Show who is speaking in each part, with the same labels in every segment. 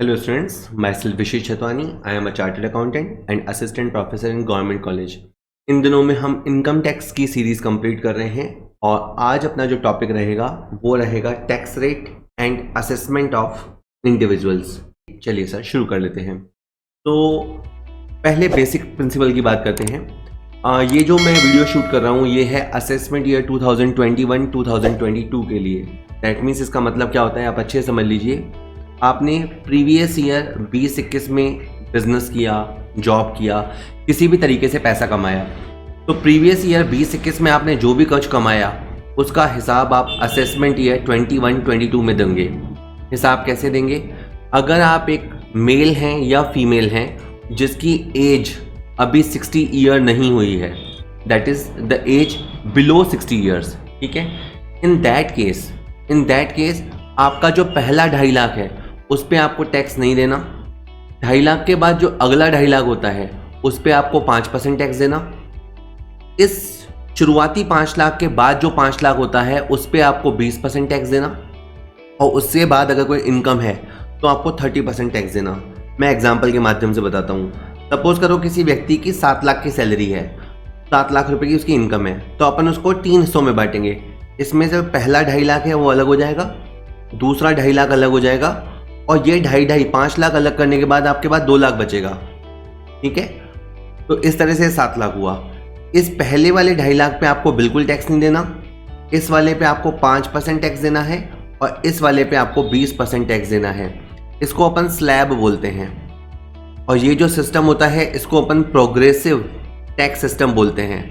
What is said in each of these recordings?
Speaker 1: Hello students, myself Vishesh Chatwani. I am a chartered accountant and assistant professor in government college. इन दिनों में हम income tax की series complete कर रहे हैं और आज अपना जो टॉपिक रहेगा वो रहेगा tax rate and assessment of individuals. चलिए सर शुरू कर लेते हैं। तो पहले बेसिक प्रिंसिपल की बात करते हैं। ये जो मैं वीडियो शूट कर रहा हूँ ये है असेसमेंट ईयर 2021-2022 के लिए। दैट मीन्स इसका मतलब क्या होता है आप अच्छे समझ लीजिए। आपने प्रीवियस ईयर 2021 में बिजनेस किया, जॉब किया, किसी भी तरीके से पैसा कमाया, तो प्रीवियस ईयर 2021 में आपने जो भी कुछ कमाया उसका हिसाब आप असेसमेंट ईयर 21-22 में देंगे। हिसाब कैसे देंगे? अगर आप एक मेल हैं या फीमेल हैं जिसकी एज अभी 60 ईयर नहीं हुई है, that is the age below 60 years, ठीक है। इन दैट केस आपका जो पहला 2.5 लाख है उस पर आपको टैक्स नहीं देना। 2.5 लाख के बाद जो अगला 2.5 लाख होता है उस पर आपको 5% टैक्स देना। इस शुरुआती 5 लाख के बाद जो 5 लाख होता है उस पर आपको 20% टैक्स देना और उससे बाद अगर कोई इनकम है तो आपको 30% टैक्स देना। मैं एग्जाम्पल के माध्यम से बताता हूँ। सपोज करो किसी व्यक्ति की 7 लाख की सैलरी है, 7 लाख रुपए की उसकी इनकम है, तो अपन उसको 3 हिस्सों में बांटेंगे। इसमें से पहला 2.5 लाख है वो अलग हो जाएगा, दूसरा 2.5 लाख अलग हो जाएगा और ये 5 लाख अलग करने के बाद आपके पास 2 लाख बचेगा, ठीक है। तो इस तरह से 7 लाख हुआ। इस पहले वाले 2.5 लाख पे आपको बिल्कुल टैक्स नहीं देना, इस वाले पे आपको 5% टैक्स देना है और इस वाले पे आपको 20% टैक्स देना है। इसको अपन स्लैब बोलते हैं और ये जो सिस्टम होता है इसको अपन प्रोग्रेसिव टैक्स सिस्टम बोलते हैं।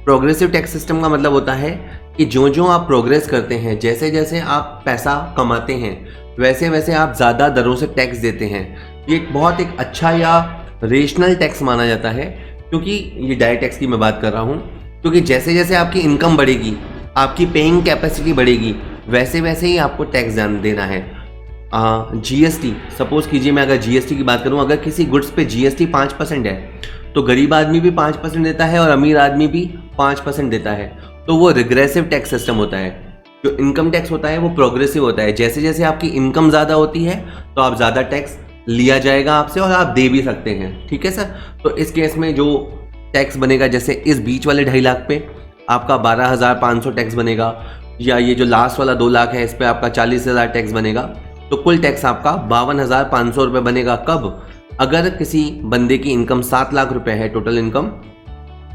Speaker 1: प्रोग्रेसिव टैक्स सिस्टम का मतलब होता है कि जो आप प्रोग्रेस करते हैं, जैसे जैसे आप पैसा कमाते हैं वैसे वैसे आप ज़्यादा दरों से टैक्स देते हैं। ये बहुत एक अच्छा या रेशनल टैक्स माना जाता है, क्योंकि ये डायरेक्ट टैक्स की मैं बात कर रहा हूँ, क्योंकि जैसे जैसे आपकी इनकम बढ़ेगी, आपकी पेइंग कैपेसिटी बढ़ेगी, वैसे वैसे ही आपको टैक्स देना है। जीएसटी, सपोज कीजिए मैं अगर जीएसटी की बात करूँ, अगर किसी गुड्स पे जीएसटी 5% है तो गरीब आदमी भी 5% देता है और अमीर आदमी भी 5% देता है। तो वो रिग्रेसिव टैक्स सिस्टम होता है। जो इनकम टैक्स होता है वो प्रोग्रेसिव होता है। जैसे जैसे आपकी इनकम ज़्यादा होती है तो आप ज़्यादा टैक्स लिया जाएगा आपसे और आप दे भी सकते हैं, ठीक है सर। तो इस केस में जो टैक्स बनेगा, जैसे इस बीच वाले 2.5 लाख पे आपका 12,500 टैक्स बनेगा, या ये जो लास्ट वाला 2 लाख है इस पर आपका 40,000 टैक्स बनेगा। तो कुल टैक्स आपका 52,500 रुपये बनेगा। कब? अगर किसी बंदे की इनकम 7 लाख रुपए है टोटल इनकम,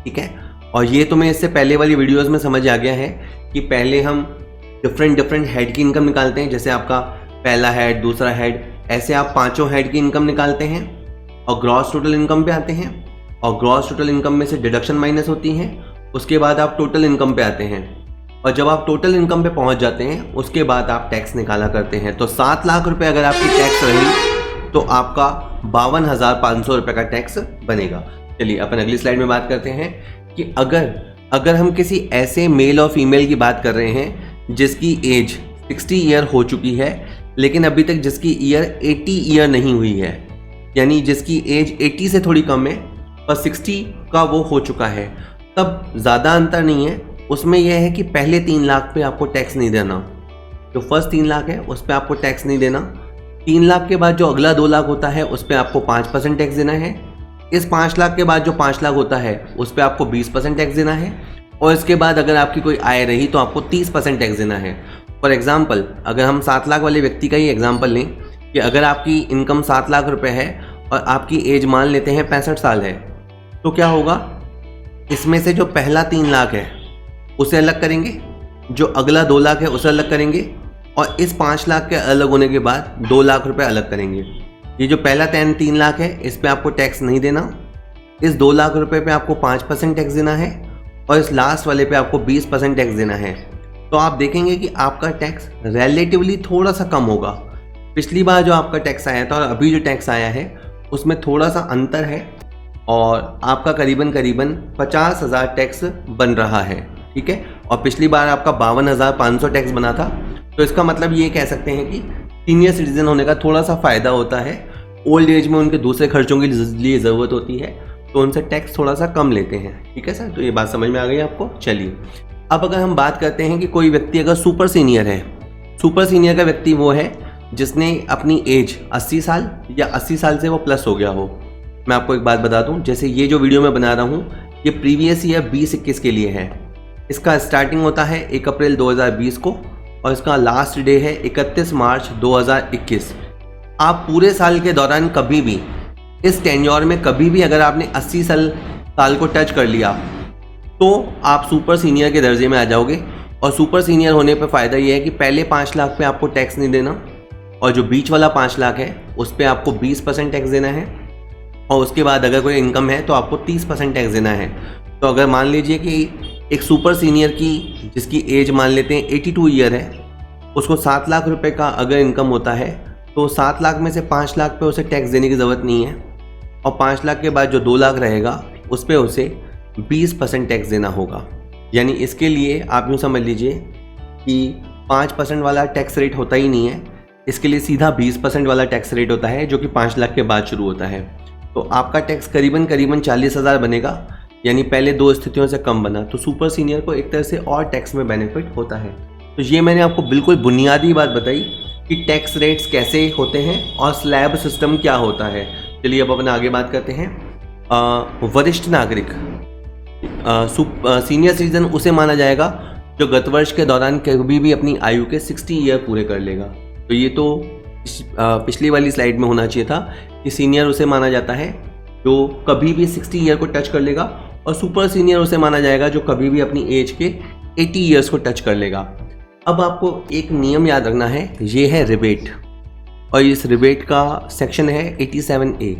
Speaker 1: ठीक है। और ये तुम्हें इससे पहले वाली वीडियोस में समझ आ गया है कि पहले हम डिफरेंट हेड की इनकम निकालते हैं। जैसे आपका पहला हेड, दूसरा हेड, ऐसे आप 5 हेड की इनकम निकालते हैं और ग्रॉस टोटल इनकम पे आते हैं और ग्रॉस टोटल इनकम में से डिडक्शन माइनस होती हैं। उसके बाद आप टोटल इनकम पे आते हैं और जब आप टोटल इनकम पे पहुंच जाते हैं उसके बाद आप टैक्स निकाला करते हैं। तो 7 लाख रुपए अगर आपकी टैक्स रही तो आपका 52,500 रुपये का टैक्स बनेगा। चलिए अपन अगली स्लाइड में बात करते हैं कि अगर हम किसी ऐसे मेल और फीमेल की बात कर रहे हैं जिसकी एज 60 ईयर हो चुकी है लेकिन अभी तक जिसकी ईयर 80 ईयर नहीं हुई है, यानी जिसकी एज 80 से थोड़ी कम है और 60 का वो हो चुका है, तब ज़्यादा अंतर नहीं है। उसमें यह है कि पहले 3 लाख पे आपको टैक्स नहीं देना। जो फर्स्ट 3 लाख है उस पर आपको टैक्स नहीं देना। 3 लाख के बाद जो अगला 2 लाख होता है उस पर आपको 5% टैक्स देना है। इस 5 लाख के बाद जो 5 लाख होता है उस पर आपको 20% टैक्स देना है और इसके बाद अगर आपकी कोई आय रही तो आपको 30% टैक्स देना है। फॉर एग्जाम्पल, अगर हम 7 लाख वाले व्यक्ति का ही एग्जाम्पल लें कि अगर आपकी इनकम 7 लाख रुपए है और आपकी एज मान लेते हैं 65 साल है, तो क्या होगा? इसमें से जो पहला 3 लाख है उसे अलग करेंगे, जो अगला 2 लाख है उसे अलग करेंगे और इस 5 लाख के अलग होने के बाद 2 लाख रुपए अलग करेंगे। ये जो पहला 3 लाख है इस पे आपको टैक्स नहीं देना, इस 2 लाख रुपए पे आपको 5% टैक्स देना है और इस लास्ट वाले पे आपको 20% टैक्स देना है। तो आप देखेंगे कि आपका टैक्स रिलेटिवली थोड़ा सा कम होगा। पिछली बार जो आपका टैक्स आया था और अभी जो टैक्स आया है उसमें थोड़ा सा अंतर है और आपका करीबन 50,000 टैक्स बन रहा है, ठीक है। और पिछली बार आपका 52,500 टैक्स बना था। तो इसका मतलब ये कह सकते हैं कि सीनियर सिटीजन होने का थोड़ा सा फ़ायदा होता है। ओल्ड एज में उनके दूसरे खर्चों के लिए ज़रूरत होती है तो उनसे टैक्स थोड़ा सा कम लेते हैं, ठीक है सर। तो ये बात समझ में आ गई आपको। चलिए अब अगर हम बात करते हैं कि कोई व्यक्ति अगर सुपर सीनियर है, सुपर सीनियर का व्यक्ति वो है जिसने अपनी एज 80 साल या 80 साल से वो प्लस हो गया हो। मैं आपको एक बात बता दूं, जैसे ये जो वीडियो मैं बना रहा हूँ ये प्रीवियस ईयर 2021 के लिए है। इसका स्टार्टिंग होता है 1 अप्रैल 2020 को और इसका लास्ट डे है 31 मार्च 2021। आप पूरे साल के दौरान कभी भी इस टेन्योर में कभी भी अगर आपने 80 साल को टच कर लिया तो आप सुपर सीनियर के दर्जे में आ जाओगे। और सुपर सीनियर होने पर फ़ायदा ये है कि पहले 5 लाख पे आपको टैक्स नहीं देना और जो बीच वाला 5 लाख है उस पर आपको 20% टैक्स देना है और उसके बाद अगर कोई इनकम है तो आपको 30% टैक्स देना है। तो अगर मान लीजिए कि एक सुपर सीनियर की जिसकी एज मान लेते हैं 82 ईयर है, उसको 7 लाख रुपए का अगर इनकम होता है तो 7 लाख में से 5 लाख पे उसे टैक्स देने की ज़रूरत नहीं है और 5 लाख के बाद जो 2 लाख रहेगा उस पर उसे 20% टैक्स देना होगा। यानी इसके लिए आप यूँ समझ लीजिए कि 5% वाला टैक्स रेट होता ही नहीं है, इसके लिए सीधा 20% वाला टैक्स रेट होता है जो कि 5 लाख के बाद शुरू होता है। तो आपका टैक्स करीबन 40,000 बनेगा, यानी पहले 2 स्थितियों से कम बना। तो सुपर सीनियर को एक तरह से और टैक्स में बेनिफिट होता है। तो ये मैंने आपको बिल्कुल बुनियादी बात बताई कि टैक्स रेट्स कैसे होते हैं और स्लैब सिस्टम क्या होता है। चलिए अब अपन आगे बात करते हैं। वरिष्ठ नागरिक सीनियर सिटीजन उसे माना जाएगा जो गत वर्ष के दौरान कभी भी अपनी आयु के 60 ईयर पूरे कर लेगा। तो ये तो पिछली वाली स्लाइड में होना चाहिए था कि सीनियर उसे माना जाता है जो कभी भी 60 ईयर को टच कर लेगा और सुपर सीनियर उसे माना जाएगा जो कभी भी अपनी एज के 80 ईयर्स को टच कर लेगा। अब आपको एक नियम याद रखना है, ये है रिबेट और इस रिबेट का सेक्शन है 87A।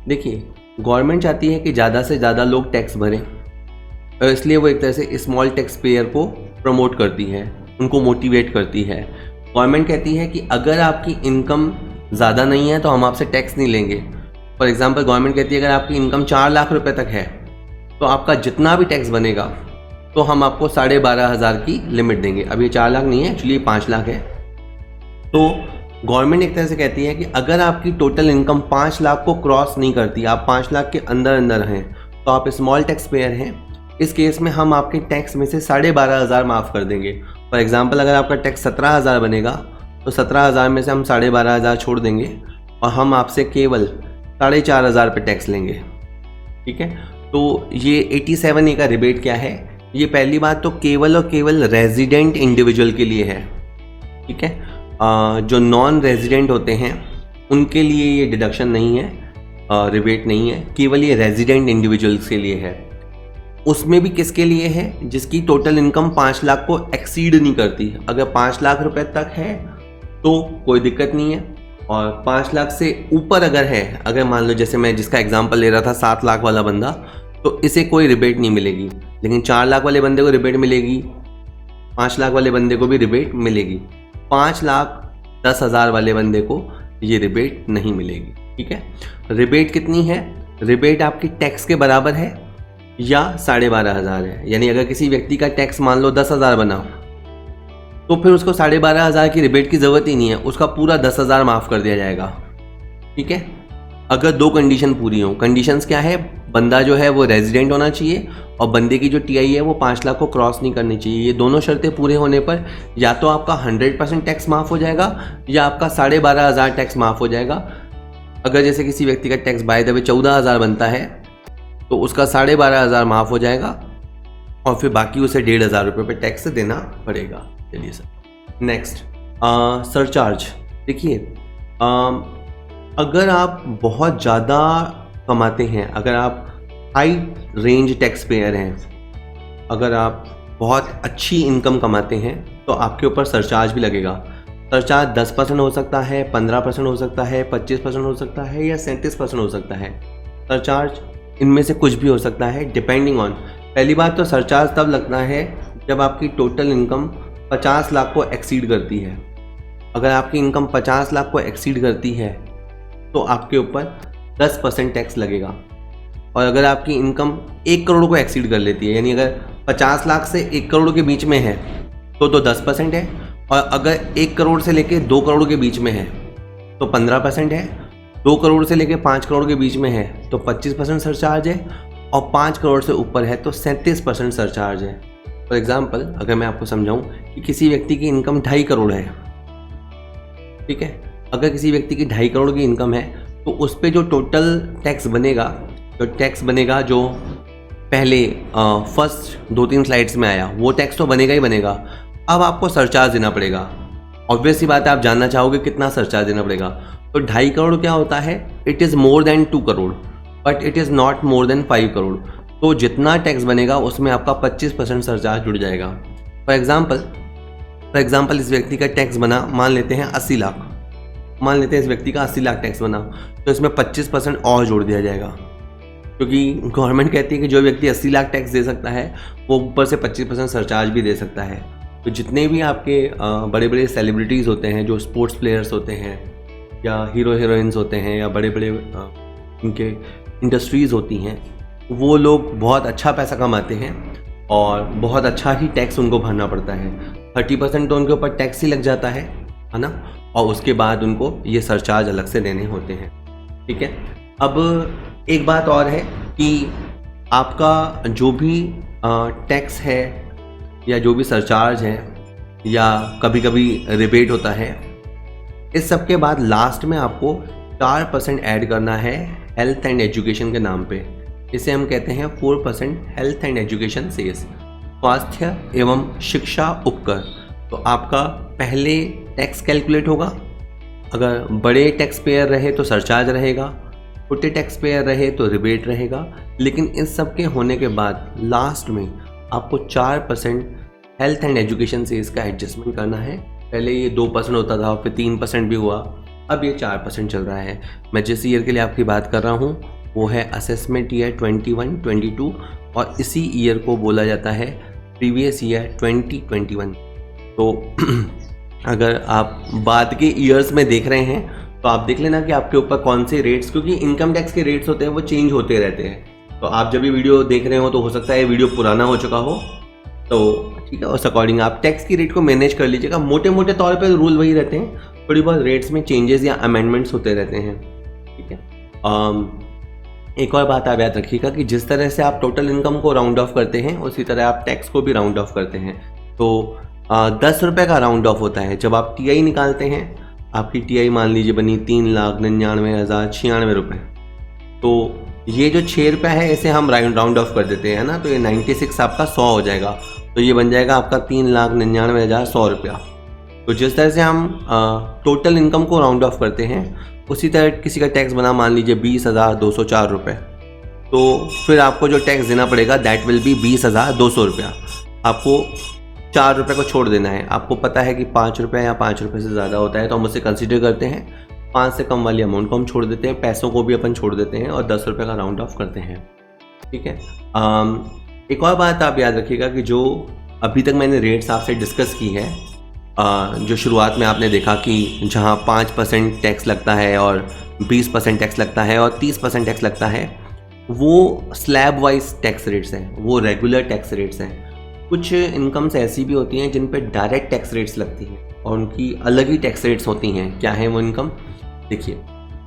Speaker 1: देखिए गवर्नमेंट चाहती है कि ज़्यादा से ज़्यादा लोग टैक्स भरें और इसलिए वो एक तरह से स्मॉल टैक्स पेयर को प्रमोट करती है, उनको मोटिवेट करती है। गवर्नमेंट कहती है कि अगर आपकी इनकम ज़्यादा नहीं है तो हम आपसे टैक्स नहीं लेंगे। फॉर एग्जांपल गवर्नमेंट कहती है अगर आपकी इनकम 4 लाख रुपए तक है तो आपका जितना भी टैक्स बनेगा तो हम आपको 12,500 की लिमिट देंगे। अब ये 4 लाख नहीं है, एक्चुअली 5 लाख है। तो गवर्नमेंट एक तरह से कहती है कि अगर आपकी टोटल इनकम 5 लाख को क्रॉस नहीं करती, आप 5 लाख के अंदर हैं तो आप स्मॉल टैक्स पेयर हैं। इस केस में हम आपके टैक्स में से 12,500 माफ़ कर देंगे। फॉर एग्जांपल अगर आपका टैक्स 17,000 बनेगा तो 17,000 में से हम 12,500 छोड़ देंगे और हम आपसे केवल 4,500 पे टैक्स लेंगे। ठीक है, तो ये 87A का रिबेट क्या है? ये पहली बात तो केवल और केवल रेजिडेंट इंडिविजुअल के लिए है। ठीक है, जो नॉन रेजिडेंट होते हैं उनके लिए ये डिडक्शन नहीं है, रिबेट नहीं है, केवल ये रेजिडेंट इंडिविजुअल्स के लिए है। उसमें भी किसके लिए है? जिसकी टोटल इनकम 5 लाख को एक्सीड नहीं करती। अगर 5 लाख रुपए तक है तो कोई दिक्कत नहीं है और 5 लाख से ऊपर अगर है, अगर मान लो जैसे मैं जिसका एग्जांपल ले रहा था 7 लाख वाला बंदा, तो इसे कोई रिबेट नहीं मिलेगी। लेकिन 4 लाख वाले बंदे को रिबेट मिलेगी, 5 लाख वाले बंदे को भी रिबेट मिलेगी। 5,10,000 वाले बंदे को ये रिबेट नहीं मिलेगी। ठीक है, रिबेट कितनी है? रिबेट आपकी टैक्स के बराबर है या 12,500 है। यानी अगर किसी व्यक्ति का टैक्स मान लो 10,000 बना तो फिर उसको 12,500 की रिबेट की ज़रूरत ही नहीं है, उसका पूरा 10,000 माफ़ कर दिया जाएगा। ठीक है, अगर 2 कंडीशन पूरी हों। कंडीशंस क्या है? बंदा जो है वो रेजिडेंट होना चाहिए और बंदे की जो टीआई है वो 5 लाख को क्रॉस नहीं करनी चाहिए। ये दोनों शर्तें पूरे होने पर या तो आपका 100% टैक्स माफ़ हो जाएगा या आपका 12,500 टैक्स माफ़ हो जाएगा। अगर जैसे किसी व्यक्ति का टैक्स बाय द वे 14,000 बनता है तो उसका 12,500 माफ़ हो जाएगा और फिर बाकी उसे 1,500 रुपये पे टैक्स देना पड़ेगा। चलिए सर नेक्स्ट, सरचार्ज। देखिए अगर आप बहुत ज़्यादा कमाते हैं, अगर आप हाई रेंज टैक्स पेयर हैं, अगर आप बहुत अच्छी इनकम कमाते हैं तो आपके ऊपर सरचार्ज भी लगेगा। सरचार्ज 10% हो सकता है, 15% हो सकता है, 25% हो सकता है या 37% हो सकता है। सरचार्ज इनमें से कुछ भी हो सकता है डिपेंडिंग ऑन। पहली बात तो सरचार्ज तब लगता है जब आपकी टोटल इनकम 50 लाख को एक्सीड करती है। अगर आपकी इनकम 50 लाख को एक्सीड करती है तो आपके ऊपर 10% टैक्स लगेगा। और अगर आपकी इनकम 1 करोड़ को एक्सीड कर लेती है, यानी अगर 50 लाख से 1 करोड़ के बीच में है तो 10% है, और अगर 1 करोड़ से लेके 2 करोड़ के बीच में है तो 15% है, 2 करोड़ से लेके 5 करोड़ के बीच में है तो 25% सरचार्ज है, और 5 करोड़ से ऊपर है तो 37% सरचार्ज है। फॉर एग्जाम्पल अगर मैं आपको समझाऊं कि किसी व्यक्ति की इनकम 2.5 करोड़ है, ठीक है, अगर किसी व्यक्ति की 2.5 करोड़ की इनकम है तो उस पर जो टोटल टैक्स बनेगा जो पहले फर्स्ट 2-3 स्लाइड्स में आया, वो टैक्स तो बनेगा ही बनेगा। अब आपको सरचार्ज देना पड़ेगा। ऑब्वियस सी बात है, आप जानना चाहोगे कितना सरचार्ज देना पड़ेगा। तो 2.5 करोड़ क्या होता है, it is more than 2 crore but it is not more than 5 crore. तो जितना टैक्स बनेगा उसमें आपका 25% सरचार्ज जुड़ जाएगा। फॉर एग्जाम्पल इस व्यक्ति का टैक्स बना, मान लेते हैं 80 लाख, मान लेते हैं इस व्यक्ति का 80 लाख टैक्स बना, तो इसमें 25% और जोड़ दिया जाएगा, क्योंकि गवर्नमेंट कहती है कि जो व्यक्ति 80 लाख टैक्स दे सकता है वो ऊपर से 25% सरचार्ज भी दे सकता है। तो जितने भी आपके बड़े बड़े सेलिब्रिटीज़ होते हैं, जो स्पोर्ट्स प्लेयर्स होते हैं या हीरो हीरोइंस होते हैं या बड़े बड़े उनके इंडस्ट्रीज़ होती हैं, वो लोग बहुत अच्छा पैसा कमाते हैं और बहुत अच्छा ही टैक्स उनको भरना पड़ता है। 30% तो उनके ऊपर टैक्स ही लग जाता है ना, और उसके बाद उनको ये सरचार्ज अलग से देने होते हैं। ठीक है, अब एक बात और है कि आपका जो भी टैक्स है या जो भी सरचार्ज है या कभी कभी रिबेट होता है, इस सब के बाद लास्ट में आपको 4% ऐड करना है हेल्थ एंड एजुकेशन के नाम पे। इसे हम कहते हैं 4% हेल्थ एंड एजुकेशन सेस, स्वास्थ्य एवं शिक्षा उपकर। तो आपका पहले टैक्स कैलकुलेट होगा, अगर बड़े टैक्स पेयर रहे तो सरचार्ज रहेगा, छोटे टैक्स पेयर रहे तो रिबेट रहेगा, लेकिन इस सब के होने के बाद लास्ट में आपको 4% हेल्थ एंड एजुकेशन से इसका एडजस्टमेंट करना है। पहले ये 2% होता था, फिर 3% भी हुआ, अब ये 4% चल रहा है। मैं जिस ईयर के लिए आपकी बात कर रहा हूँ वो है असेसमेंट ईयर 21-22 और इसी ईयर को बोला जाता है प्रीवियस ईयर 2021। तो अगर आप बाद के ईयर्स में देख रहे हैं तो आप देख लेना कि आपके ऊपर कौन से रेट्स, क्योंकि इनकम टैक्स के रेट्स होते हैं वो चेंज होते रहते हैं। तो आप जब भी वीडियो देख रहे हो तो हो सकता है वीडियो पुराना हो चुका हो, तो ठीक है, उस अकॉर्डिंग आप टैक्स की रेट को मैनेज कर लीजिएगा। मोटे मोटे तौर पर रूल वही रहते हैं, थोड़ी बहुत रेट्स में चेंजेस या अमेंडमेंट्स होते रहते हैं। ठीक है, एक और बात आप याद रखिएगा कि जिस तरह से आप टोटल इनकम को राउंड ऑफ करते हैं उसी तरह आप टैक्स को भी राउंड ऑफ करते हैं। तो 10 रुपये का राउंड ऑफ होता है। जब आप टीआई निकालते हैं, आपकी टीआई मान लीजिए बनी 3,99,096 रुपये, तो ये जो 6 रुपये है इसे हम राउंड ऑफ कर देते हैं ना, तो ये 96 आपका 100 हो जाएगा, तो ये बन जाएगा आपका 3,99,100 रुपया। तो जिस तरह से हम टोटल इनकम को राउंड ऑफ करते हैं उसी तरह किसी का टैक्स बना मान लीजिए 20,204 रुपये, तो फिर आपको जो टैक्स देना पड़ेगा दैट विल बी 20,200 रुपया। आपको 4 रुपये को छोड़ देना है। आपको पता है कि 5 रुपये या 5 रुपये से ज़्यादा होता है तो हम उसे कंसिडर करते हैं, 5 से कम वाली अमाउंट को हम छोड़ देते हैं, पैसों को भी अपन छोड़ देते हैं और 10 रुपये का राउंड ऑफ करते हैं। ठीक है, एक और बात आप याद रखिएगा कि जो अभी तक मैंने रेट्स आपसे डिस्कस की है, जो शुरुआत में आपने देखा कि जहाँ 5% टैक्स लगता है और 20% टैक्स लगता है और 30% टैक्स लगता है, वो स्लैब वाइज टैक्स रेट्स हैं, वो रेगुलर टैक्स रेट्स हैं। कुछ इनकम्स ऐसी भी होती हैं जिन पे डायरेक्ट टैक्स रेट्स लगती हैं और उनकी अलग ही टैक्स रेट्स होती हैं। क्या है वो इनकम? देखिए,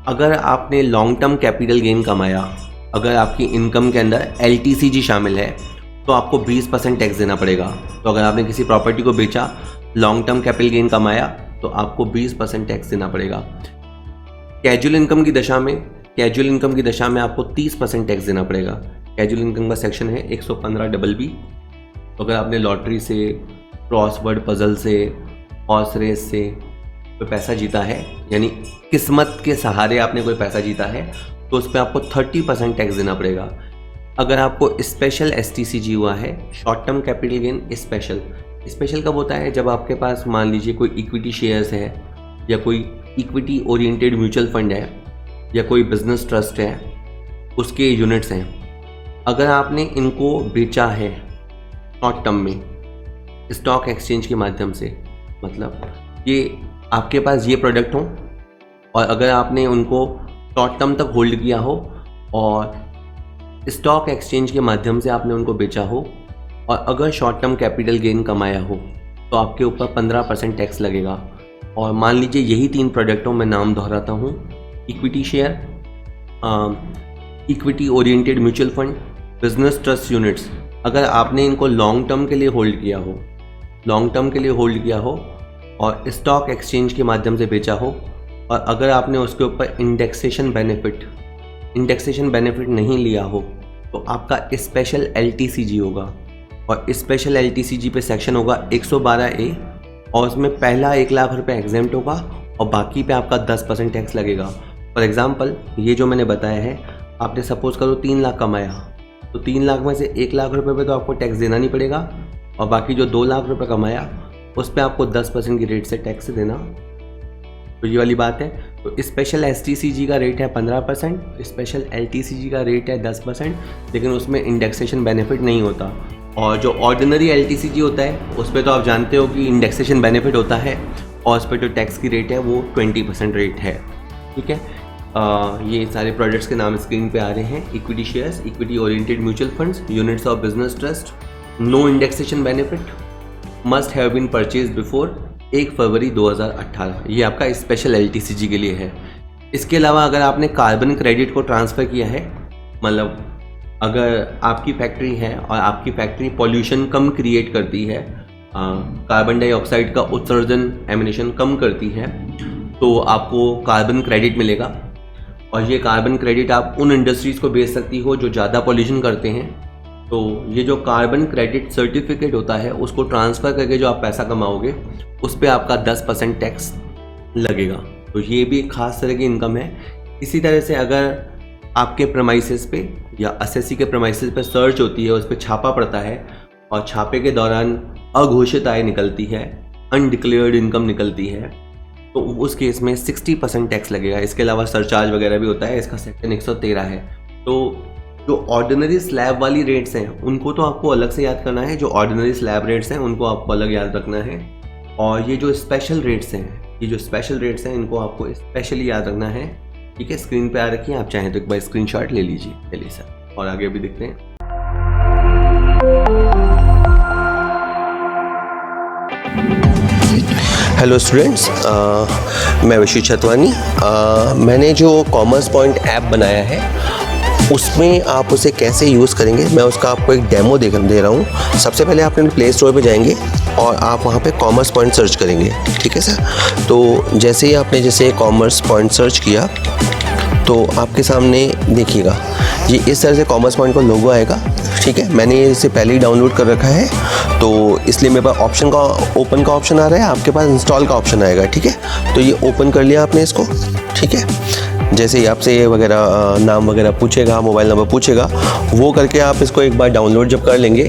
Speaker 1: अगर आपने लॉन्ग टर्म कैपिटल गेन कमाया, अगर आपकी इनकम के अंदर LTCG शामिल है तो आपको 20% टैक्स देना पड़ेगा। तो अगर आपने किसी प्रॉपर्टी को बेचा, लॉन्ग टर्म कैपिटल गेन कमाया, तो आपको 20% टैक्स देना पड़ेगा। कैजुअल इनकम की दशा में आपको 30% टैक्स देना पड़ेगा। कैजुअल इनकम का सेक्शन है 115BB। तो अगर आपने लॉटरी से, क्रॉसवर्ड पजल से, हॉर्स रेस से कोई पैसा जीता है, यानी किस्मत के सहारे आपने कोई पैसा जीता है, तो उस पर आपको 30% टैक्स देना पड़ेगा। अगर आपको स्पेशल STCG हुआ है, short term capital gain special कब होता है? जब आपके पास मान लीजिए कोई इक्विटी शेयर्स है या कोई इक्विटी ओरिएंटेड म्यूचुअल फंड है या कोई बिजनेस ट्रस्ट है, उसके यूनिट्स हैं। अगर आपने इनको बेचा है शॉर्ट टर्म में स्टॉक एक्सचेंज के माध्यम से, मतलब ये आपके पास ये प्रोडक्ट हो और अगर आपने उनको शॉर्ट टर्म तक होल्ड किया हो और स्टॉक एक्सचेंज के माध्यम से आपने उनको बेचा हो और अगर शॉर्ट टर्म कैपिटल गेन कमाया हो, तो आपके ऊपर 15% टैक्स लगेगा। और मान लीजिए यही 3 प्रोडक्टों में नाम दोहराता हूँ, equity share, equity oriented mutual fund, business trust units, अगर आपने इनको लॉन्ग टर्म के लिए होल्ड किया हो और स्टॉक एक्सचेंज के माध्यम से बेचा हो और अगर आपने उसके ऊपर इंडेक्सेशन बेनिफिट नहीं लिया हो तो आपका स्पेशल LTCG होगा। और स्पेशल LTCG पे सेक्शन होगा 112A और उसमें पहला 1 लाख रुपए एग्जेम्प्ट होगा और बाकी पे आपका 10% टैक्स लगेगा। फॉर एग्जांपल ये जो मैंने बताया है, आपने सपोज करो 3 लाख कमाया तो 3 लाख में से 1 लाख रुपए पे तो आपको टैक्स देना नहीं पड़ेगा और बाकी जो 2 लाख रुपए कमाया उस पर आपको 10% की रेट से टैक्स देना। तो ये वाली बात है। तो स्पेशल STCG का रेट है 15%, स्पेशल LTCG का रेट है 10%, लेकिन उसमें इंडेक्सेशन बेनिफिट नहीं होता। और जो ऑर्डिनरी LTCG होता है उस पर तो आप जानते हो कि इंडेक्सेशन बेनिफिट होता है और उस पर जो टैक्स की रेट है वो 20% रेट है। ठीक है, ये सारे प्रोडक्ट्स के नाम स्क्रीन पे आ रहे हैं। Equity shares, equity oriented mutual funds, units of business trust, no indexation benefit, must have been purchase before 1 February 2018। ये आपका स्पेशल LTCG के लिए है। इसके अलावा अगर आपने कार्बन क्रेडिट को ट्रांसफ़र किया है, मतलब अगर आपकी फैक्ट्री है और आपकी फैक्ट्री पॉल्यूशन कम क्रिएट करती है, कार्बन डाइऑक्साइड का उत्सर्जन एमिनेशन कम करती है, तो आपको कार्बन क्रेडिट मिलेगा। और ये कार्बन क्रेडिट आप उन इंडस्ट्रीज़ को बेच सकती हो जो ज़्यादा पॉल्यूशन करते हैं। तो ये जो कार्बन क्रेडिट सर्टिफिकेट होता है उसको ट्रांसफ़र करके जो आप पैसा कमाओगे उस पर आपका 10% टैक्स लगेगा। तो ये भी एक ख़ास तरह की इनकम है। इसी तरह से अगर आपके प्रेमाइसेस पे या SSC के प्रेमाइसेस पे सर्च होती है, उस पर छापा पड़ता है और छापे के दौरान अघोषित आय निकलती है, अनडिक्लेयर्ड इनकम निकलती है, तो उस केस में 60% टैक्स लगेगा। इसके अलावा सरचार्ज वगैरह भी होता है, इसका सेक्शन 113 है। तो जो ऑर्डिनरी स्लैब वाली रेट्स हैं उनको तो आपको अलग से याद करना है, जो ऑर्डिनरी स्लैब रेट्स हैं उनको आपको अलग याद रखना है। और ये जो स्पेशल रेट्स हैं इनको आपको स्पेशली याद रखना है। ठीक है, स्क्रीन पे आ रखी है, आप चाहें तो एक बार स्क्रीनशॉट ले लीजिए। चलिए सर, और आगे भी देखते हैं।
Speaker 2: हेलो स्टूडेंट्स, मैं विशु छतवानी। मैंने जो कॉमर्स पॉइंट ऐप बनाया है उसमें आप उसे कैसे यूज़ करेंगे मैं उसका आपको एक डेमो दे रहा हूँ। सबसे पहले आप अपने प्ले स्टोर पे जाएंगे और आप वहाँ पे कॉमर्स पॉइंट सर्च करेंगे। ठीक है सर, तो जैसे ही आपने कॉमर्स पॉइंट सर्च किया तो आपके सामने देखिएगा ये इस तरह से कॉमर्स पॉइंट का लोगो आएगा। ठीक है, मैंने इसे पहले ही डाउनलोड कर रखा है तो इसलिए मेरे पास ओपन का ऑप्शन आ रहा है, आपके पास इंस्टॉल का ऑप्शन आएगा। ठीक है, तो ये ओपन कर लिया आपने इसको। ठीक है, जैसे ही आपसे वगैरह नाम वगैरह पूछेगा, मोबाइल नंबर पूछेगा, वो करके आप इसको एक बार डाउनलोड जब कर लेंगे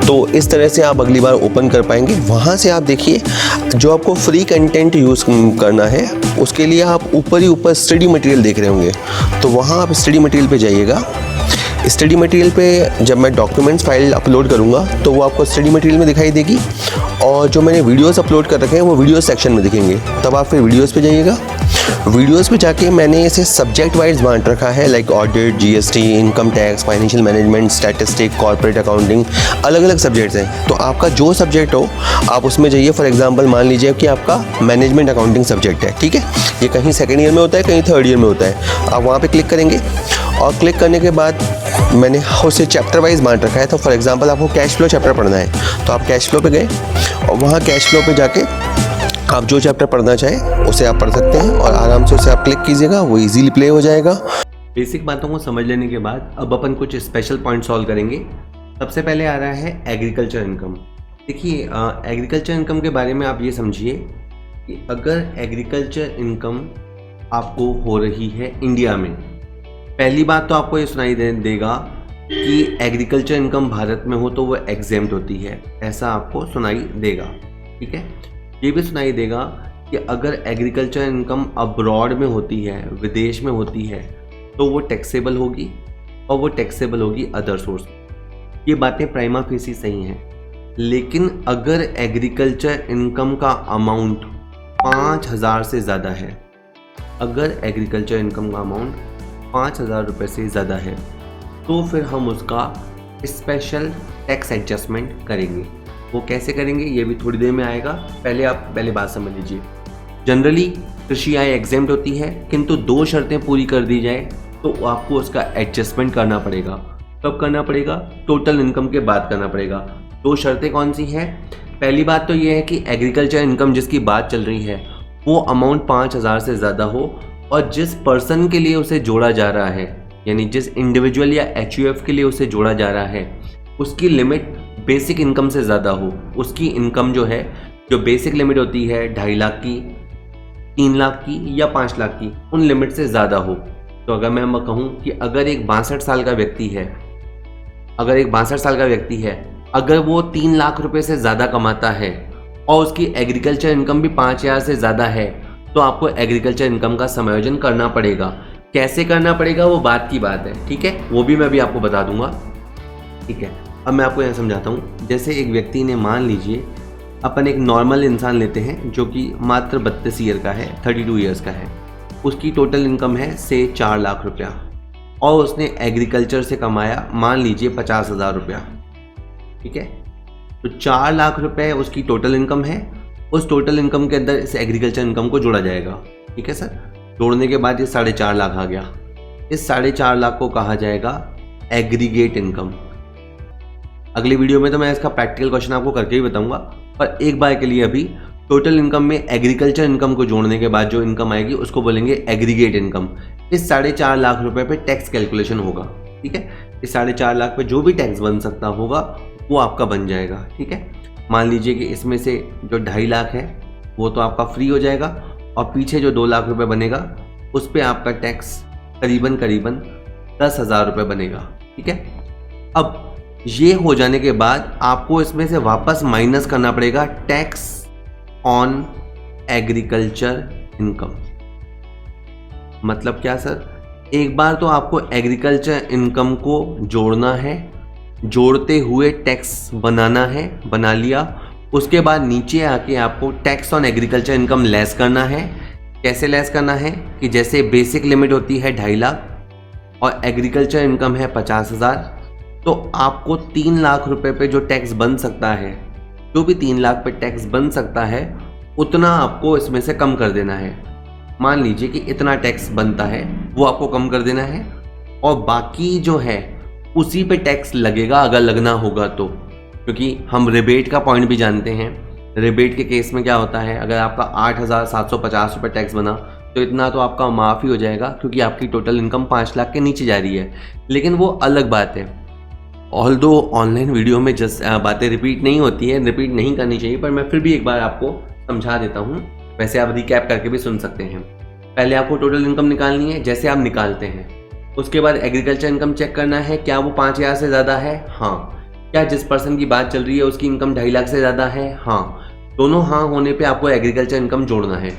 Speaker 2: तो इस तरह से आप अगली बार ओपन कर पाएंगे। वहाँ से आप देखिए जो आपको फ्री कंटेंट यूज़ करना है उसके लिए आप ऊपर ही ऊपर स्टडी मटेरियल देख रहे होंगे, तो वहाँ आप स्टडी मटेरियल पे जाइएगा। स्टडी मटेरियल पे जब मैं डॉक्यूमेंट्स फाइल अपलोड करूँगा तो वो आपको स्टडी मटेरियल में दिखाई देगी और जो मैंने वीडियोस अपलोड कर रखे हैं वो वीडियोस सेक्शन में दिखेंगे। तब आप फिर वीडियोस पे जाइएगा। वीडियोस पे जाके मैंने इसे सब्जेक्ट वाइज बांट रखा है, like audit, GST, income tax, financial management, statistic, corporate accounting, अलग अलग सब्जेक्ट्स हैं। तो आपका जो सब्जेक्ट हो आप उसमें जाइए। फॉर एग्जांपल मान लीजिए कि आपका मैनेजमेंट अकाउंटिंग सब्जेक्ट है। ठीक है, ये कहीं सेकेंड ईयर में होता है, कहीं थर्ड ईयर में होता है। आप वहाँ पर क्लिक करेंगे और क्लिक करने के बाद मैंने उसे चैप्टर वाइज बांट रखा है। तो फॉर एग्जांपल आपको कैश फ्लो चैप्टर पढ़ना है तो आप कैश फ्लो पे गए और वहाँ कैश फ्लो पे जाके आप जो चैप्टर पढ़ना चाहें उसे आप पढ़ सकते हैं और आराम से उसे आप क्लिक कीजिएगा, वो इजीली प्ले हो जाएगा।
Speaker 1: बेसिक बातों को समझ लेने के बाद अब अपन कुछ स्पेशल पॉइंट सॉल्व करेंगे। सबसे पहले आ रहा है एग्रीकल्चर इनकम। देखिए, एग्रीकल्चर इनकम के बारे में आप ये समझिए कि अगर एग्रीकल्चर इनकम आपको हो रही है इंडिया में, पहली बात तो आपको ये सुनाई देगा कि एग्रीकल्चर इनकम भारत में हो तो वो एग्जेम्प्ट होती है, ऐसा आपको सुनाई देगा। ठीक है, ये भी सुनाई देगा कि अगर एग्रीकल्चर इनकम अब्रॉड में होती है, विदेश में होती है, तो वो टैक्सेबल होगी और वो टैक्सेबल होगी अदर सोर्स। ये बातें प्राइमा फेसी सही हैं, लेकिन अगर एग्रीकल्चर इनकम का अमाउंट 5,000 से ज़्यादा है, अगर एग्रीकल्चर इनकम का अमाउंट 5,000 रुपये से ज़्यादा है तो फिर हम उसका स्पेशल टैक्स एडजस्टमेंट करेंगे। वो कैसे करेंगे ये भी थोड़ी देर में आएगा। पहले बात समझ लीजिए। जनरली कृषि आय एग्जेम्प्ट होती है, किंतु 2 शर्तें पूरी कर दी जाए तो आपको उसका एडजस्टमेंट करना पड़ेगा। कब करना पड़ेगा? टोटल इनकम के बाद करना पड़ेगा। 2 शर्तें कौन सी हैं? पहली बात तो ये है कि एग्रीकल्चर इनकम जिसकी बात चल रही है वो अमाउंट 5,000 से ज़्यादा हो और जिस पर्सन के लिए उसे जोड़ा जा रहा है, यानी जिस इंडिविजुअल या HUF के लिए उसे जोड़ा जा रहा है, उसकी लिमिट बेसिक इनकम से ज़्यादा हो। उसकी इनकम जो है, जो बेसिक लिमिट होती है 2.5 लाख की, 3 लाख की या 5 लाख की, उन लिमिट से ज़्यादा हो। तो अगर मैं कहूँ कि अगर एक 62 साल का व्यक्ति है, अगर वो 3 लाख रुपए से ज़्यादा कमाता है और उसकी एग्रीकल्चर इनकम भी 5,000 से ज़्यादा है, तो आपको एग्रीकल्चर इनकम का समायोजन करना पड़ेगा। कैसे करना पड़ेगा वो बात की बात है, ठीक है, वो भी मैं अभी आपको बता दूंगा, ठीक है। अब मैं आपको यहाँ समझाता हूँ। जैसे एक व्यक्ति ने, मान लीजिए अपन एक नॉर्मल इंसान लेते हैं जो कि मात्र 32 ईयर का है, 32 ईयर्स का है, उसकी टोटल इनकम है से 4 लाख रुपया और उसने एग्रीकल्चर से कमाया मान लीजिए 50,000 रुपया, ठीक है। तो 4 लाख रुपए उसकी टोटल इनकम है। उस टोटल इनकम के अंदर इस एग्रीकल्चर इनकम को जोड़ा जाएगा, ठीक है सर। जोड़ने के बाद ये 4.5 लाख आ गया। इस 4.5 लाख को कहा जाएगा एग्रीगेट इनकम। अगली वीडियो में तो मैं इसका प्रैक्टिकल क्वेश्चन आपको करके ही बताऊंगा, पर एक बार के लिए अभी टोटल इनकम में एग्रीकल्चर इनकम को जोड़ने के बाद जो इनकम आएगी उसको बोलेंगे एग्रीगेट इनकम। इस 4.5 लाख रुपए पे टैक्स कैलकुलेशन होगा, ठीक है। इस 4.5 लाख पे जो भी टैक्स बन सकता होगा वो आपका बन जाएगा, ठीक है। मान लीजिए कि इसमें से जो 2.5 लाख है वो तो आपका फ्री हो जाएगा और पीछे जो 2 लाख रुपए बनेगा उस पर आपका टैक्स करीबन 10,000 रुपये बनेगा, ठीक है। अब ये हो जाने के बाद आपको इसमें से वापस माइनस करना पड़ेगा टैक्स ऑन एग्रीकल्चर इनकम। मतलब क्या सर? एक बार तो आपको एग्रीकल्चर इनकम को जोड़ना है, जोड़ते हुए टैक्स बनाना है, बना लिया। उसके बाद नीचे आके आपको tax on agriculture income less करना है। कैसे लेस करना है कि जैसे बेसिक लिमिट होती है 2.5 लाख और एग्रीकल्चर इनकम है 50,000, तो आपको 3 लाख रुपए पे जो टैक्स बन सकता है, जो भी 3 लाख पे टैक्स बन सकता है उतना आपको इसमें से कम कर देना है। मान लीजिए कि इतना टैक्स बनता है वो आपको कम कर देना है और बाकी जो है उसी पे टैक्स लगेगा अगर लगना होगा तो, क्योंकि हम रिबेट का पॉइंट भी जानते हैं। रिबेट के केस में क्या होता है, अगर आपका 8,750 रुपये टैक्स बना तो इतना तो आपका माफ़ी हो जाएगा क्योंकि आपकी टोटल इनकम 5 लाख के नीचे जा रही है। लेकिन वो अलग बात है। ऑल्दो ऑनलाइन वीडियो में जस्ट बातें रिपीट नहीं होती है, रिपीट नहीं करनी चाहिए, पर मैं फिर भी एक बार आपको समझा देता हूँ। वैसे आप रिकैप करके भी सुन सकते हैं। पहले आपको टोटल इनकम निकालनी है, जैसे आप निकालते हैं। उसके बाद एग्रीकल्चर इनकम चेक करना है, क्या वो 5,000 से ज़्यादा है? हाँ। क्या जिस पर्सन की बात चल रही है उसकी इनकम 2.5 लाख से ज़्यादा है? हाँ। दोनों हाँ होने पे आपको एग्रीकल्चर इनकम जोड़ना है।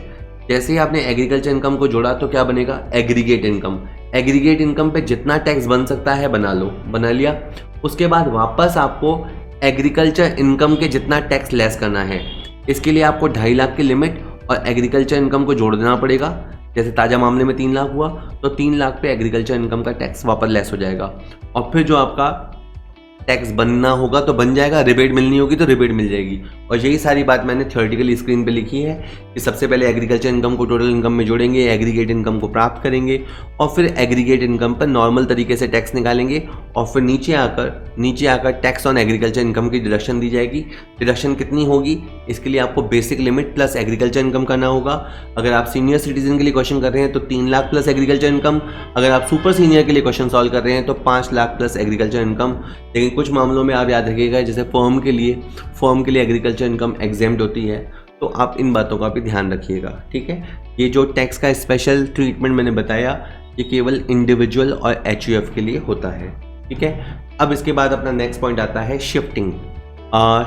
Speaker 1: जैसे ही आपने एग्रीकल्चर इनकम को जोड़ा तो क्या बनेगा? Aggregate income. एग्रीगेट इनकम पे जितना टैक्स बन सकता है बना लो, बना लिया। उसके बाद वापस आपको एग्रीकल्चर इनकम के जितना टैक्स लेस करना है। इसके लिए आपको 2.5 लाख की लिमिट और एग्रीकल्चर इनकम को जोड़ देना पड़ेगा। जैसे ताज़ा मामले में 3 लाख हुआ तो 3 लाख पे एग्रीकल्चर इनकम का टैक्स वापस लेस हो जाएगा और फिर जो आपका टैक्स बनना होगा तो बन जाएगा, रिबेट मिलनी होगी तो रिबेट मिल जाएगी। और यही सारी बात मैंने थ्योरेटिकली स्क्रीन पे लिखी है कि सबसे पहले एग्रीकल्चर इनकम को टोटल इनकम में जोड़ेंगे, एग्रीगेट इनकम को प्राप्त करेंगे और फिर एग्रीगेट इनकम पर नॉर्मल तरीके से टैक्स निकालेंगे और फिर नीचे आकर टैक्स ऑन एग्रीकल्चर इनकम की डिडक्शन दी जाएगी। डिडक्शन कितनी होगी? इसके लिए आपको basic limit plus agriculture income करना होगा। अगर आप सीनियर सिटीजन के लिए क्वेश्चन कर रहे हैं तो 3 लाख प्लस एग्रीकल्चर इनकम। अगर आप सुपर सीनियर के लिए क्वेश्चन सॉल्व कर रहे हैं तो 5 लाख प्लस एग्रीकल्चर इनकम। लेकिन कुछ मामलों में आप याद रखिएगा, जैसे फर्म के लिए एग्रीकल्चर इनकम एग्जेम्प्ट होती है, तो आप इन बातों का भी ध्यान रखिएगा, ठीक है। ये जो टैक्स का स्पेशल ट्रीटमेंट मैंने बताया ये केवल इंडिविजुअल और HUF के लिए होता है, ठीक है। अब इसके बाद अपना नेक्स्ट पॉइंट आता है शिफ्टिंग।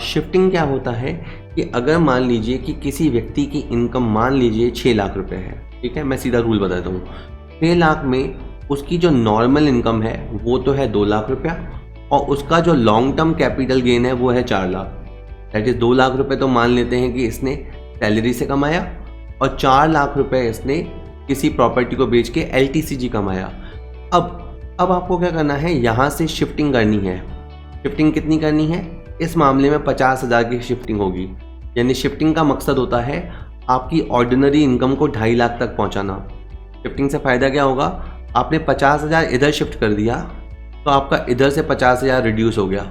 Speaker 1: शिफ्टिंग क्या होता है कि अगर मान लीजिए कि किसी व्यक्ति की इनकम मान लीजिए 6 लाख रुपए है, ठीक है, मैं सीधा रूल बताता हूँ। 6 लाख में उसकी जो नॉर्मल इनकम है वो तो है 2 लाख रुपया और उसका जो लॉन्ग टर्म कैपिटल गेन है वो है 4 लाख। दैट इज 2 लाख रुपए तो मान लेते हैं कि इसने सैलरी से कमाया और 4 लाख रुपए इसने किसी प्रॉपर्टी को बेच के LTCG कमाया। अब आपको क्या करना है, यहाँ से शिफ्टिंग करनी है। शिफ्टिंग कितनी करनी है? इस मामले में 50,000 की शिफ्टिंग होगी। यानी शिफ्टिंग का मकसद होता है आपकी ऑर्डिनरी इनकम को 2.5 लाख तक पहुँचाना। शिफ्टिंग से फ़ायदा क्या होगा? आपने 50,000 इधर शिफ्ट कर दिया तो आपका इधर से 50,000 रिड्यूस हो गया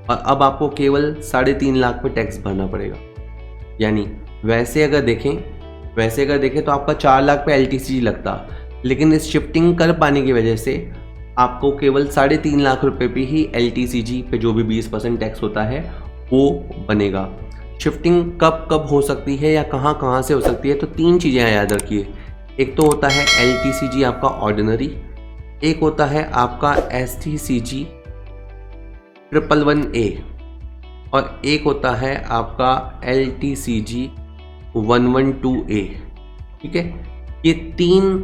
Speaker 1: और अब आपको केवल 3.5 लाख पे टैक्स भरना पड़ेगा। यानी वैसे अगर देखें वैसे अगर देखें तो आपका 4 लाख पे LTCG लगता, लेकिन इस शिफ्टिंग कर पाने की वजह से आपको केवल 3.5 लाख रुपए पे ही LTCG पे जो भी 20% टैक्स होता है वो बनेगा। शिफ्टिंग कब कब हो सकती है या कहाँ कहाँ से हो सकती है, तो 3 चीज़ें याद रखिए। एक तो होता है LTCG आपका ऑर्डिनरी, एक होता है आपका STCG 111A और एक होता है आपका LTCG 112A। ठीक है, ये 3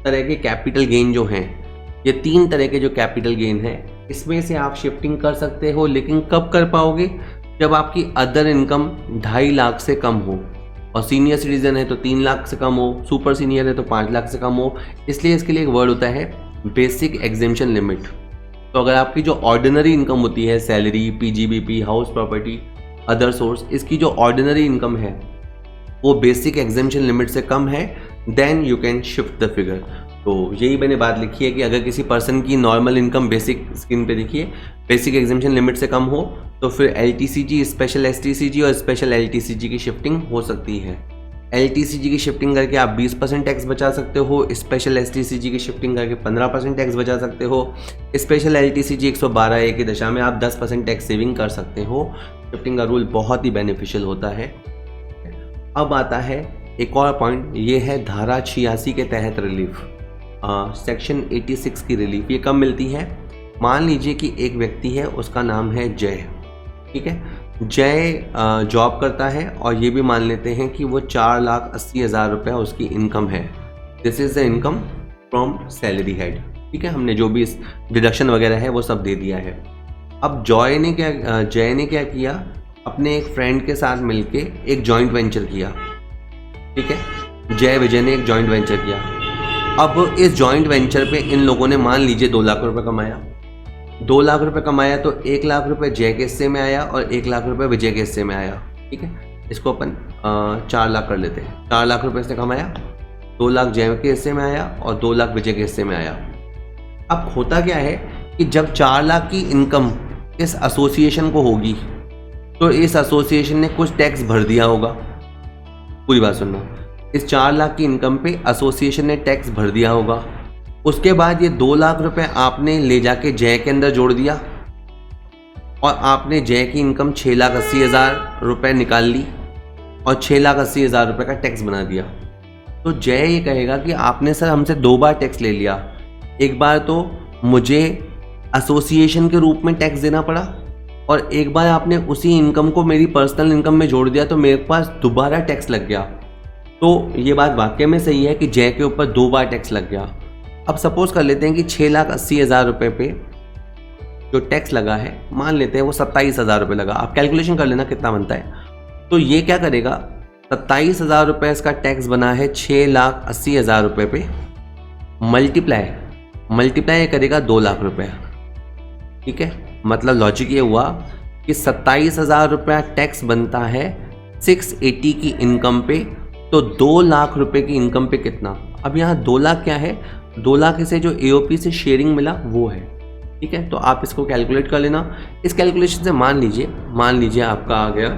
Speaker 1: तरह के कैपिटल गेन जो हैं, ये 3 तरह के जो कैपिटल गेन हैं, इसमें से आप शिफ्टिंग कर सकते हो। लेकिन कब कर पाओगे? जब आपकी अदर इनकम 2.5 लाख से कम हो, और सीनियर सिटीजन है तो 3 लाख से कम हो, सुपर सीनियर है तो 5 लाख से कम हो। इसलिए इसके लिए एक वर्ड होता है बेसिक एग्जेम्पशन लिमिट। तो अगर आपकी जो ऑर्डिनरी इनकम होती है, salary, PGBP, house property, other source, इसकी जो ऑर्डिनरी इनकम है वो बेसिक एग्जेम्पशन लिमिट से कम है, then you can shift the figure. तो यही मैंने बात लिखी है कि अगर किसी पर्सन की नॉर्मल इनकम बेसिक स्क्रीन पे देखिए बेसिक एग्जेम्पशन लिमिट से कम हो तो फिर LTCG, स्पेशल STCG और स्पेशल LTCG की शिफ्टिंग हो सकती है। LTCG की शिफ्टिंग करके आप 20% टैक्स बचा सकते हो, स्पेशल STCG की शिफ्टिंग करके 15% टैक्स बचा सकते हो, स्पेशल LTCG 112A की दशा में आप 10% टैक्स सेविंग कर सकते हो। शिफ्टिंग का रूल बहुत ही बेनिफिशियल होता है। अब आता है एक और पॉइंट, ये है धारा 86 के तहत रिलीफ, सेक्शन 86 की रिलीफ। ये कब मिलती है? मान लीजिए कि एक व्यक्ति है, उसका नाम है जय। ठीक है, जय जॉब करता है और ये भी मान लेते हैं कि वो 4,80,000 रुपया उसकी इनकम है। This is the income from salary head. ठीक है, हमने जो भी डिडक्शन वगैरह है वो सब दे दिया है। अब जय ने क्या किया, अपने एक फ्रेंड के साथ मिलके एक जॉइंट वेंचर किया। ठीक है, जय विजय ने एक जॉइंट वेंचर किया। अब इस जॉइंट वेंचर पे इन लोगों ने मान लीजिए 2 लाख रुपए कमाया। 2 लाख रुपए कमाया तो 1 लाख रुपए जय के हिस्से में आया और 1 लाख रुपए विजय के हिस्से में आया। ठीक है, इसको अपन 4 लाख कर लेते हैं। 4 लाख रुपए इसने कमाया, 2 लाख जय के हिस्से में आया और 2 लाख विजय के हिस्से में आया। अब होता क्या है कि जब 4 लाख की इनकम इस एसोसिएशन को होगी तो इस एसोसिएशन ने कुछ टैक्स भर दिया होगा। पूरी बात सुनना, इस 4 लाख की इनकम पे एसोसिएशन ने टैक्स भर दिया होगा। उसके बाद ये 2 लाख रुपए आपने ले जाके जय के अंदर जोड़ दिया और आपने जय की इनकम 6,80,000 रुपए निकाल ली और 6,80,000 रुपए का टैक्स बना दिया। तो जय ये कहेगा कि आपने सर हमसे 2 बार टैक्स ले लिया, एक बार तो मुझे एसोसिएशन के रूप में टैक्स देना पड़ा और एक बार आपने उसी इनकम को मेरी पर्सनल इनकम में जोड़ दिया तो मेरे पास दोबारा टैक्स लग गया। तो ये बात वाकई में सही है कि जय के ऊपर 2 बार टैक्स लग गया। अब सपोज कर लेते हैं कि 6,80,000 रुपये पे जो टैक्स लगा है, मान लेते हैं वो 27,000 रुपये लगा। आप कैलकुलेशन कर लेना कितना बनता है। तो ये क्या करेगा, 27,000 रुपये इसका टैक्स बना है 6,80,000 रुपये पे, मल्टीप्लाई करेगा 2 लाख रुपये। ठीक है, मतलब लॉजिक ये हुआ कि 27,000 रुपया टैक्स बनता है 680 की इनकम पे, तो 2 लाख रुपए की इनकम पे कितना। अब यहाँ 2 लाख क्या है, 2 लाख इसे जो AOP से शेयरिंग मिला वो है। ठीक है, तो आप इसको कैलकुलेट कर लेना। इस कैलकुलेशन से मान लीजिए आपका आ गया,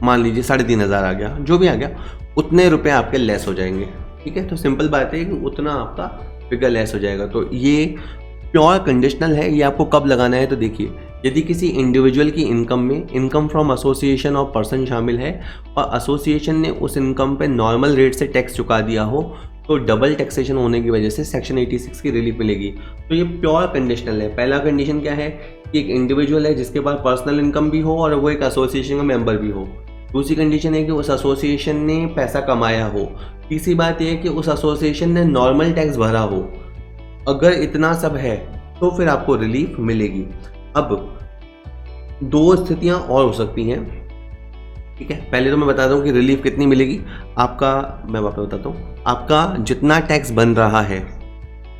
Speaker 1: मान लीजिए 3,500 आ गया, जो भी आ गया उतने रुपए आपके लेस हो जाएंगे। ठीक है, तो सिंपल बात है कि उतना आपका फिगर लेस हो जाएगा। तो ये प्योर कंडीशनल है। ये आपको कब लगाना है, तो देखिए, यदि किसी इंडिविजुअल की इनकम में इनकम फ्रॉम एसोसिएशन और पर्सन शामिल है और एसोसिएशन ने उस इनकम पे नॉर्मल रेट से टैक्स चुका दिया हो तो डबल टैक्सेशन होने की वजह से सेक्शन 86 की रिलीफ मिलेगी। तो ये प्योर कंडीशनल है। पहला कंडीशन क्या है कि एक इंडिविजुअल है जिसके पास पर्सनल इनकम भी हो और वो एक एसोसिएशन का मेंबर भी हो। दूसरी कंडीशन है कि उस एसोसिएशन ने पैसा कमाया हो। तीसरी बात यह है कि उस एसोसिएशन ने नॉर्मल टैक्स भरा हो। अगर इतना सब है तो फिर आपको रिलीफ मिलेगी। अब 2 स्थितियां और हो सकती हैं। ठीक है, पहले तो मैं बता दूं कि रिलीफ कितनी मिलेगी आपका, मैं वापस बताता हूँ। आपका जितना टैक्स बन रहा है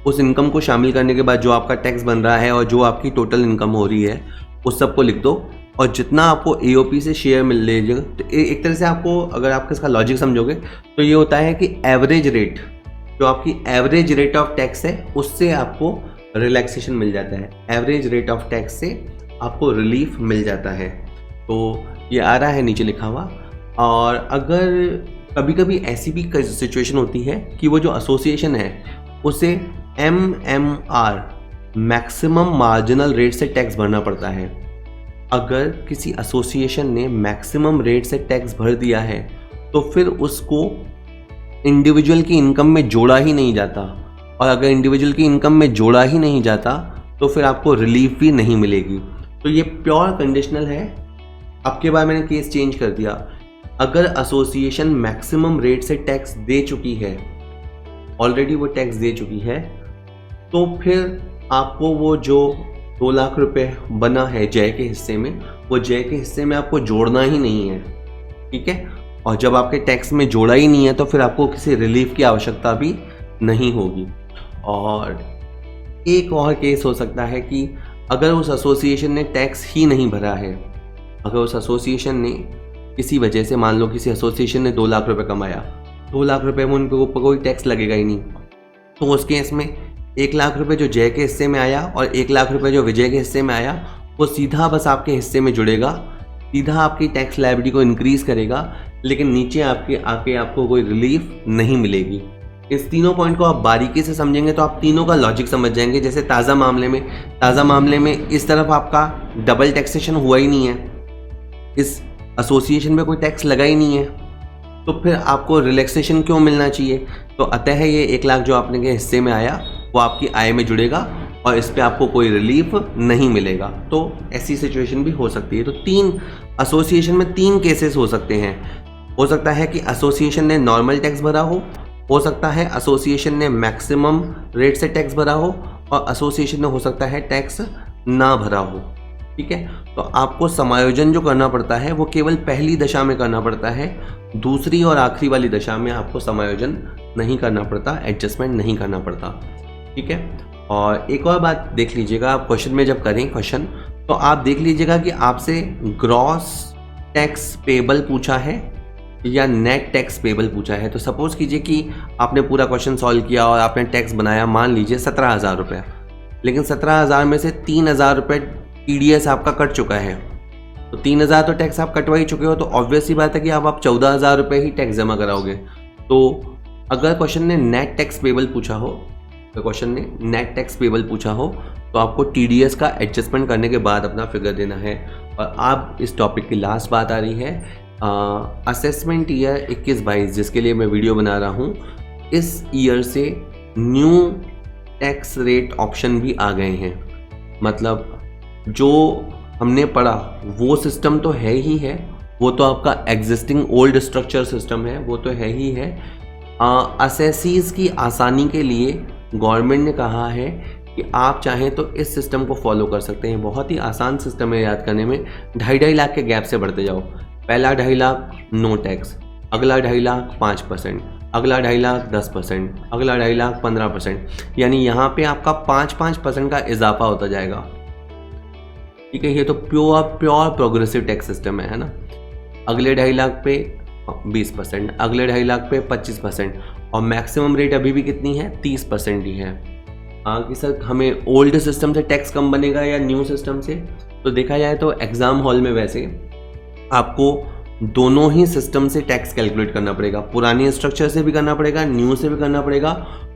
Speaker 1: उस इनकम को शामिल करने के बाद जो आपका टैक्स बन रहा है और जो आपकी टोटल इनकम हो रही है उस सब को लिख दो और जितना आपको AOP से शेयर मिल लीजिएगा। तो एक तरह से आपको, अगर आप इसका लॉजिक समझोगे तो ये होता है कि एवरेज रेट, जो आपकी एवरेज रेट ऑफ टैक्स है उससे आपको रिलैक्सेशन मिल जाता है। एवरेज रेट ऑफ टैक्स से आपको रिलीफ मिल जाता है। तो ये आ रहा है नीचे लिखा हुआ। और अगर कभी कभी ऐसी भी सिचुएशन होती है कि वो जो एसोसिएशन है उसे MMR मैक्सिमम मार्जिनल रेट से टैक्स भरना पड़ता है। अगर किसी एसोसिएशन ने मैक्सिमम रेट से टैक्स भर दिया है तो फिर उसको इंडिविजुअल की इनकम में जोड़ा ही नहीं जाता, और अगर इंडिविजुअल की इनकम में जोड़ा ही नहीं जाता तो फिर आपको रिलीफ भी नहीं मिलेगी। तो ये प्योर कंडीशनल है। अब के बाद मैंने केस चेंज कर दिया। अगर एसोसिएशन मैक्सिमम रेट से टैक्स दे चुकी है, ऑलरेडी वो टैक्स दे चुकी है, तो फिर आपको वो जो 2 लाख रुपए बना है जय के हिस्से में, वो जय के हिस्से में आपको जोड़ना ही नहीं है, ठीक है। और जब आपके टैक्स में जोड़ा ही नहीं है तो फिर आपको किसी रिलीफ की आवश्यकता भी नहीं होगी। और एक और केस हो सकता है कि अगर उस एसोसिएशन ने टैक्स ही नहीं भरा है, अगर उस एसोसिएशन ने किसी वजह से, मान लो किसी एसोसिएशन ने 2 लाख रुपए कमाया, 2 लाख रुपए में उनके ऊपर कोई टैक्स लगेगा ही नहीं, तो उस केस में 1 लाख रुपए जो जय के हिस्से में आया और 1 लाख रुपए जो विजय के हिस्से में आया, वो सीधा बस आपके हिस्से में जुड़ेगा, सीधा आपकी टैक्स लायबिलिटी को इंक्रीज करेगा, लेकिन नीचे आके आपको कोई रिलीफ नहीं मिलेगी। इस तीनों पॉइंट को आप बारीकी से समझेंगे तो आप तीनों का लॉजिक समझ जाएंगे। जैसे ताज़ा मामले में इस तरफ आपका डबल टैक्सेशन हुआ ही नहीं है, इस एसोसिएशन में कोई टैक्स लगा ही नहीं है, तो फिर आपको रिलैक्सेशन क्यों मिलना चाहिए। तो अतः ये 1 लाख जो आपने के हिस्से में आया वो आपकी आय में जुड़ेगा और इस पर आपको कोई रिलीफ नहीं मिलेगा। तो ऐसी सिचुएशन भी हो सकती है। तो 3 एसोसिएशन में 3 केसेस हो सकते हैं। हो सकता है कि एसोसिएशन ने नॉर्मल टैक्स भरा हो सकता है एसोसिएशन ने मैक्सिमम रेट से टैक्स भरा हो, और एसोसिएशन ने हो सकता है टैक्स ना भरा हो, ठीक है। तो आपको समायोजन जो करना पड़ता है वो केवल पहली दशा में करना पड़ता है, दूसरी और आखिरी वाली दशा में आपको समायोजन नहीं करना पड़ता, एडजस्टमेंट नहीं करना पड़ता, ठीक है। और एक और बात देख लीजिएगा, आप क्वेश्चन में जब करें क्वेश्चन तो आप देख लीजिएगा कि आपसे ग्रॉस टैक्स पेबल पूछा है या नेट टैक्स पेबल पूछा है। तो सपोज कीजिए कि आपने पूरा क्वेश्चन सॉल्व किया और आपने टैक्स बनाया, मान लीजिए 17,000 रुपये, लेकिन 17,000 में से 3,000 रुपये TDS आपका कट चुका है, तो 3,000 तो टैक्स आप कटवा ही चुके हो, तो ऑब्वियस ही बात है कि आप 14,000 रुपये ही टैक्स जमा कराओगे। तो अगर क्वेश्चन ने नेट टैक्स पेबल पूछा हो, तो आपको TDS का एडजस्टमेंट करने के बाद अपना फिगर देना है। और अब इस टॉपिक की लास्ट बात आ रही है, असेसमेंट ईयर 21-22 जिसके लिए मैं वीडियो बना रहा हूँ, इस ईयर से न्यू टैक्स रेट ऑप्शन भी आ गए हैं। मतलब जो हमने पढ़ा वो सिस्टम तो है ही है, वो तो आपका एग्जिस्टिंग ओल्ड स्ट्रक्चर सिस्टम है, वो तो है ही है। असेसीज की आसानी के लिए गवर्नमेंट ने कहा है कि आप चाहें तो इस सिस्टम को फॉलो कर सकते हैं। बहुत ही आसान सिस्टम है याद करने में। 2.5 लाख के गैप से बढ़ते जाओ। पहला 2.5 लाख नो टैक्स, अगला 2.5 लाख 5%, अगला 2.5 लाख 10%, अगला 2.5 लाख 15%, यानी यहाँ पे आपका 5% का इजाफा होता जाएगा, ठीक है। ये तो प्योर प्रोग्रेसिव टैक्स सिस्टम है ना। अगले 2.5 लाख पे 20%, अगले 2.5 लाख पे 25%, और मैक्सिमम रेट अभी भी कितनी है, 30% ही है। कि सर हमें ओल्ड सिस्टम से टैक्स कम बनेगा या न्यू सिस्टम से, तो देखा जाए तो एग्ज़ाम हॉल में वैसे आपको दोनों ही सिस्टम से टैक्स कैलकुलेट करना पड़ेगा, पुराने स्ट्रक्चर से भी करना पड़ेगा, न्यू से भी करना पड़ेगा,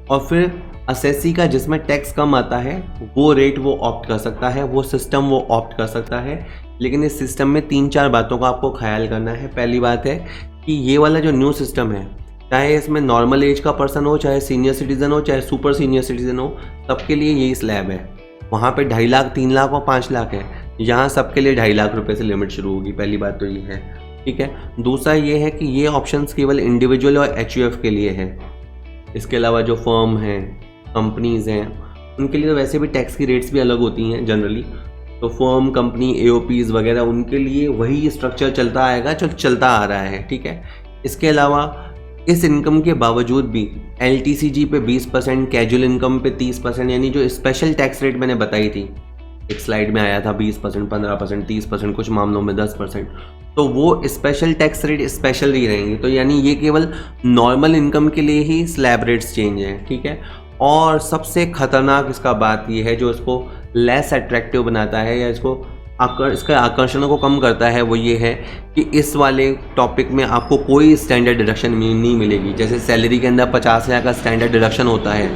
Speaker 1: और फिर असेसी का जिसमें टैक्स कम आता है वो रेट वो ऑप्ट कर सकता है, वो सिस्टम वो ऑप्ट कर सकता है। लेकिन इस सिस्टम में 3-4 बातों का आपको ख्याल करना है। पहली बात है कि ये वाला जो न्यू सिस्टम है, चाहे इसमें नॉर्मल एज का पर्सन हो, चाहे सीनियर सिटीज़न हो, चाहे सुपर सीनियर सिटीज़न हो, सबके लिए यही स्लैब है। वहाँ पे 2.5 लाख, 3 लाख और 5 लाख है, यहाँ सबके लिए 2.5 लाख रुपए से लिमिट शुरू होगी। पहली बात तो ये है, ठीक है। दूसरा ये है कि ये ऑप्शंस केवल इंडिविजुअल और HUF के लिए है। इसके अलावा जो फर्म हैं, कंपनीज़ हैं, उनके लिए तो वैसे भी टैक्स की रेट्स भी अलग होती हैं जनरली। तो फर्म, कंपनी, AOPs वगैरह, उनके लिए वही स्ट्रक्चर चलता आएगा जो चलता आ रहा है, ठीक है। इसके अलावा इस इनकम के बावजूद भी LTCG पे 20%, कैजुअल इनकम पे 30%, यानी जो स्पेशल टैक्स रेट मैंने बताई थी, एक स्लाइड में आया था 20%, 15%, 30%, कुछ मामलों में 10%, तो वो स्पेशल टैक्स रेट स्पेशल ही रहेंगे। तो यानी ये केवल नॉर्मल इनकम के लिए ही स्लैब रेट्स चेंज हैं, ठीक है। और सबसे खतरनाक इसका बात ये है जो इसको लेस अट्रैक्टिव बनाता है या इसको इसका आकर्षण को कम करता है वो ये है कि इस वाले टॉपिक में आपको कोई स्टैंडर्ड डिडक्शन नहीं मिलेगी। जैसे सैलरी के अंदर 50,000 का स्टैंडर्ड डिडक्शन होता है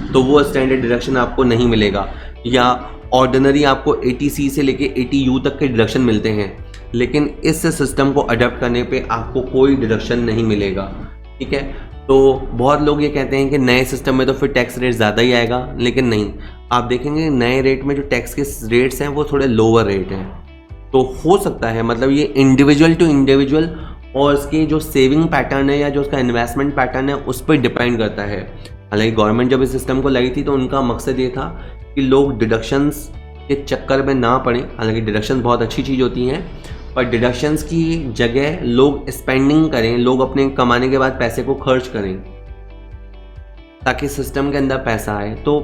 Speaker 1: तो वो स्टैंडर्ड डिडक्शन आपको नहीं मिलेगा, या ऑर्डिनरी आपको 80C से लेके 80U तक के डिडक्शन मिलते हैं, लेकिन इस सिस्टम को अडॉप्ट करने पे आपको कोई डिडक्शन नहीं मिलेगा। ठीक है, तो बहुत लोग ये कहते हैं कि नए सिस्टम में तो फिर टैक्स रेट ज़्यादा ही आएगा, लेकिन नहीं, आप देखेंगे नए रेट में जो टैक्स के रेट्स हैं वो थोड़े लोअर रेट हैं। तो हो सकता है, मतलब ये इंडिविजुअल टू इंडिविजुअल और इसके जो सेविंग पैटर्न है या जो उसका इन्वेस्टमेंट पैटर्न है उस पर डिपेंड करता है। हालांकि गवर्नमेंट जब इस सिस्टम को लाई थी तो उनका मकसद ये था कि लोग डिडक्शंस के चक्कर में ना पड़ें। हालांकि डिडक्शन बहुत अच्छी चीज़ होती हैं, पर डिडक्शंस की जगह लोग स्पेंडिंग करें, लोग अपने कमाने के बाद पैसे को खर्च करें ताकि सिस्टम के अंदर पैसा आए। तो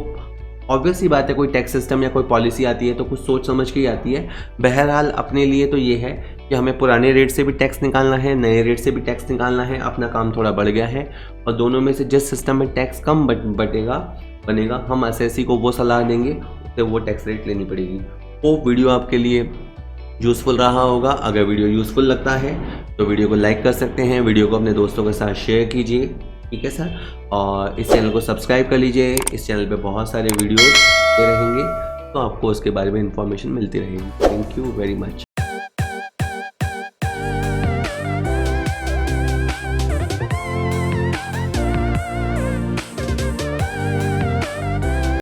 Speaker 1: ऑब्वियस ही बात है, कोई टैक्स सिस्टम या कोई पॉलिसी आती है तो कुछ सोच समझ के ही आती है। बहरहाल अपने लिए तो ये है कि हमें पुराने रेट से भी टैक्स निकालना है, नए रेट से भी टैक्स निकालना है। अपना काम थोड़ा बढ़ गया है और दोनों में से जिस सिस्टम में टैक्स कम बनेगा हम एसएससी को वो सलाह देंगे, उससे वो टैक्स रेट लेनी पड़ेगी। वो वीडियो आपके लिए यूज़फुल रहा होगा। अगर वीडियो यूज़फुल लगता है तो वीडियो को लाइक कर सकते हैं, वीडियो को अपने दोस्तों के साथ शेयर कीजिए, ठीक है सर। और इस चैनल को सब्सक्राइब कर लीजिए, इस चैनल पे बहुत सारे वीडियोस रहेंगे तो आपको उसके बारे में इंफॉर्मेशन मिलती रहेगी। Thank you very much.